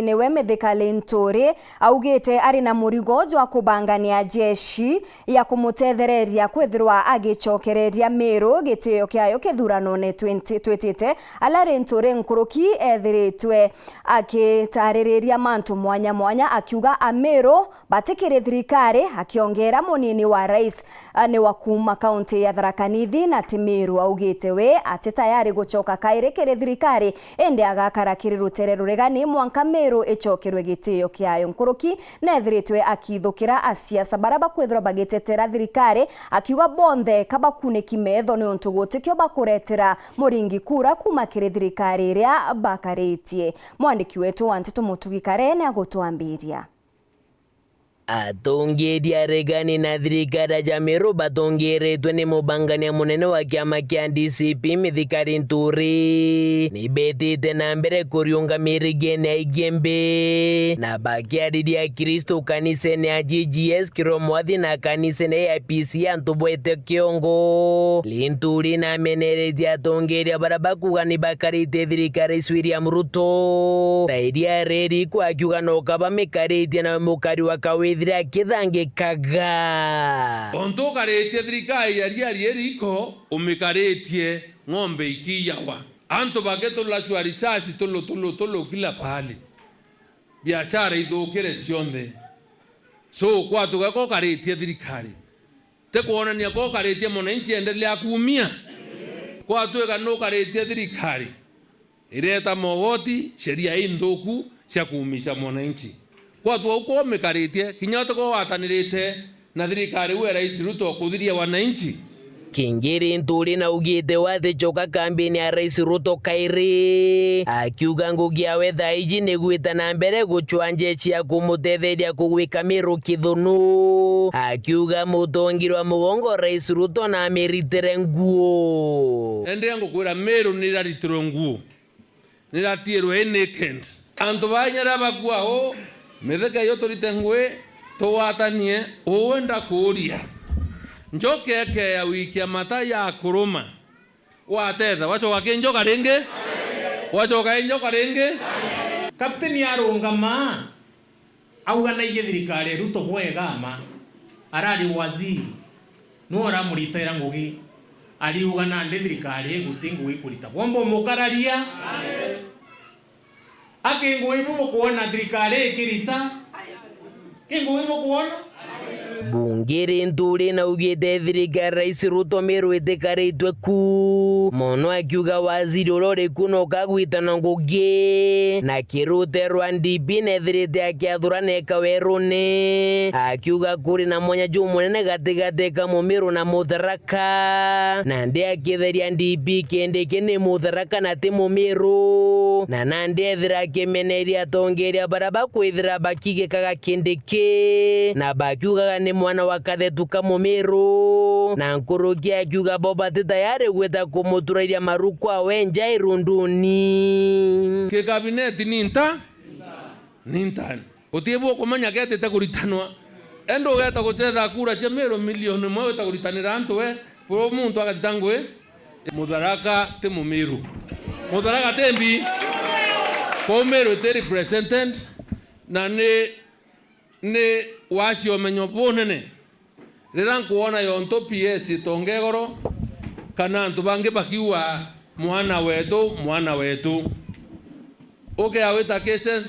Niwe Mithikali Nturi augite ari na murigo jwa kubangania jeshi ya kumutethereria kwithirwa agicokereria Meru gitio kiayo kithurano ne 2020 alari Nturi nkuruki ethiritwe akitaririria mantu mwanya mwanya akiuga Ameru batikire thirikari akiongera munini wa rais ni wa kuma kaunti ya Tharaka Nithi na Meru augite we ati tayari gucoka kairekere thirikari ende agakara rutere ruregani mwanka Meru echokirwe gitio kiayo nkuruki nethiritwe akithukira asiasa baraba kwithirwa bagitetera thirikari akiuga bonthe kabakune kimetho ni untu gutikio bakuretera muringi kura kuma kire thirikari iria bakaritie. Mwandiki wetu Wantitu Mutugikare ni agutwambiria. Atongeria regani na thirikari ya Meru batongeretwe ni mubangania munene wa kiama kia DCP Mithikali Nturi ni betite na mbere kuriunga mirigene ya igembe na bakiariria Kristo kanisene ya GGS Kiromwathi na kanisene ya IPC antubwete kiongo Linturi na meneretia atongeria baraba kuga ni bakarite thirikari William Ruto tairia reri kwa kiuga no kaba mikaritie na mukari wa kawithira kithange kaga onto karetie thirikari yari eriko umikaretie ng'ombe ikiyawa anto bageto la chuarichasi tolo kila pali biashara ithukire cionthe so kwatu gako karetie thirikari te kuonania ko karetie mwananchi endelea kuumia kwatu gano karetie thirikari ireta mogoti sheria indhuku cia kuumisha mwananchi kwatu uko mekaritie kinyoto ko watanirite na thirikari we rais Ruto kuthiria wananchi. Kingiri Nturi na ugite wathe choka kampeni ya rais Ruto kairi akiuga ngugi awe thaiji ni gwita na mbere guchwa njeshi ya kumutetheria kugwika Meru kithunu akiuga mutongirwa mugongo rais Ruto na ameritere nguo ende ngukwira Meru ni raritirwo nguo ni ratirwo enekent antu banyara bagwao metheka yoto litengwe towatanie uwenda kuria njokeke ya wiki ya mata ya kuruma watetha wachoka kinjoka ringi wachoka injoka ringi kapteni arungama auga na ige thirikari Ruto gwegama arari waziri no aramuritaira ngugi ariuga na thirikari gutingu ikurita bombo mukararia akingo ibu kuona thirikari ikirita kingo ibu kuona Bungiri Nturi na ugite thirikari rais Ruto Meru itikaritwe ku mono akiuga waziri urore kuno kagwitana ngugi na kirute Rwandibi nethirite akiathurana kawerune akiuga kuri na mwanya jumunene gatigate ka Mumiru na Mutharaka na ndi akitheria Ndibi kende kene Mutharaka na ti Mumiru na nandi ethira kemeneria tongeria baraba kwithira bakige kaga kindike na bakiuga ni mwana wa kathetu ka Mumiru na nkuruki akiuga boba tayari gweta kumuturairia maruku awe nja irunduni ke kabineti ninta utibu kumanya gete ta kuritanwa endo geta gucetha kura cia Meru milioni mwe ta kuritanira antu we pro muntu agatangwe Mutharaka te Mumiru Mutharaka tembi ko Meru te representant na ne wacho menyo bonene rira kuona yonto PS tongegoro kana antu bange bakiwa mwana wetu oke aweta kesi ya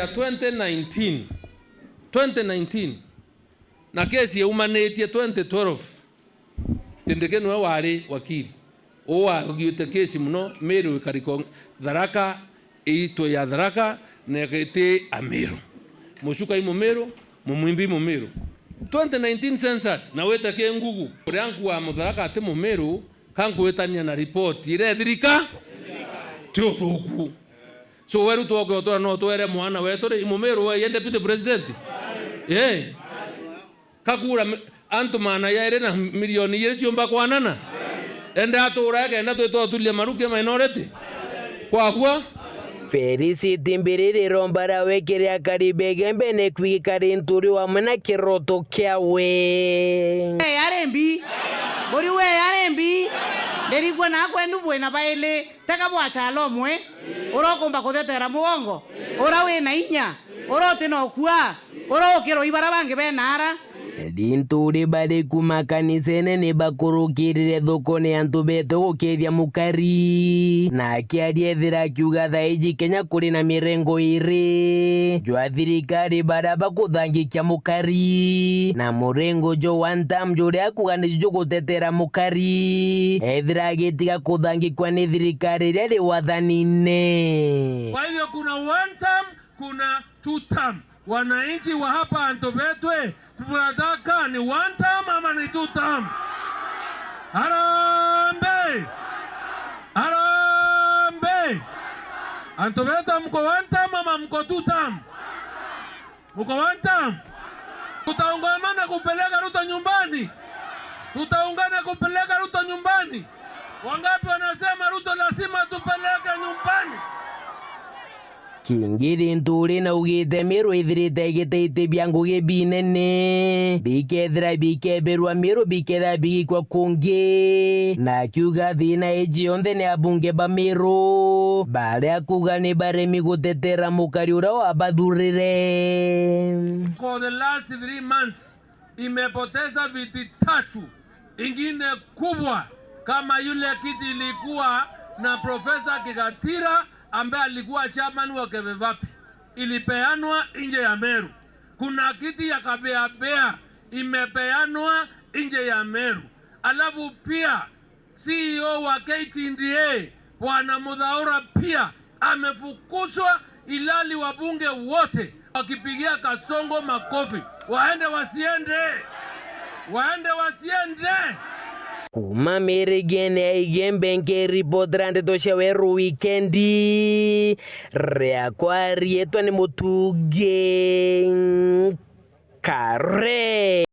2019 na kesi umanetie 2012 tindike no wari wakili owa ugite kesi muno Meru ikariko Tharaka ito ya Tharaka nekete Ameru mushuka imo Meru mumwimbi Mumiru 2019 census na weta ke ngugu yangu wa Mutharaka ate Mumiru kangu wetania na report ire thirika tio thuku so weru togo tora no twere mwana wetu ri Mumiru we yende deputy president kakura antu mana ya ire na milioni yere ciomba kwanana ende atura ke enda to tulia maruke minority kwa Felicity Mbiriri rombara wekeria karibegembe ne kwikari Nturi wa mwana kiroto kiawe yarembi bori we yarembi erigwa na kwenu bwena baile taka bwachalo mwe urokomba kuthetera mugongo ura wina inya urote no kwa urokiro ibara bange benara Dinture bari kumakanisene ne bakurukirire thokone antu beto gukethia mukari na akiaria thira kiuga thaiji Kenya kuri na mirengo iri jwa thirikari bara bakuthangikia mukari na murengo jo one time juri akuga ni jo gutetera mukari ethira gitiga kuthangikwa ni thirikari ria ri wathanine. Kwa hivyo kuna one time, kuna two time. Wananchi wa hapa Antobetwe tunataka ni one time ama ni two time? Harambee! Harambee! Antobetwe mko one time ama mko two time? Mko one time? Tutaungana kupeleka Ruto nyumbani. Tutaungana kupeleka Ruto nyumbani. Wangapi wanasema Ruto lazima tupeleke nyumbani? Kingiri nturi na ugite miru ithirite igiteite bia ngugi binene bikethira bikeberwa miru biketha bigikwa kungi na kiuga thina iji yonthe ni abunge ba miru baria kuga ni baremi gutetera mukari ura wa bathurire. For the last 3 months imepoteza viti 3 ingine kubwa kama yule kiti ilikuwa na Profesa Kigatira ambaye alikuwa chairman wa Kevevapi, ilipeanwa nje ya Meru. Kuna kiti ya Kabeabea imepeanwa nje ya Meru. Alafu pia CEO wa KTDA Bwana Mudhaura pia amefukuzwa, ilali wabunge wote wakipigia Kasongo makofi. Waende wasiende? Waende wasiende? Kuma merigene aigembe nke ripotrande tosheweru weekendi rea kwa rietwa ni mutuge kare.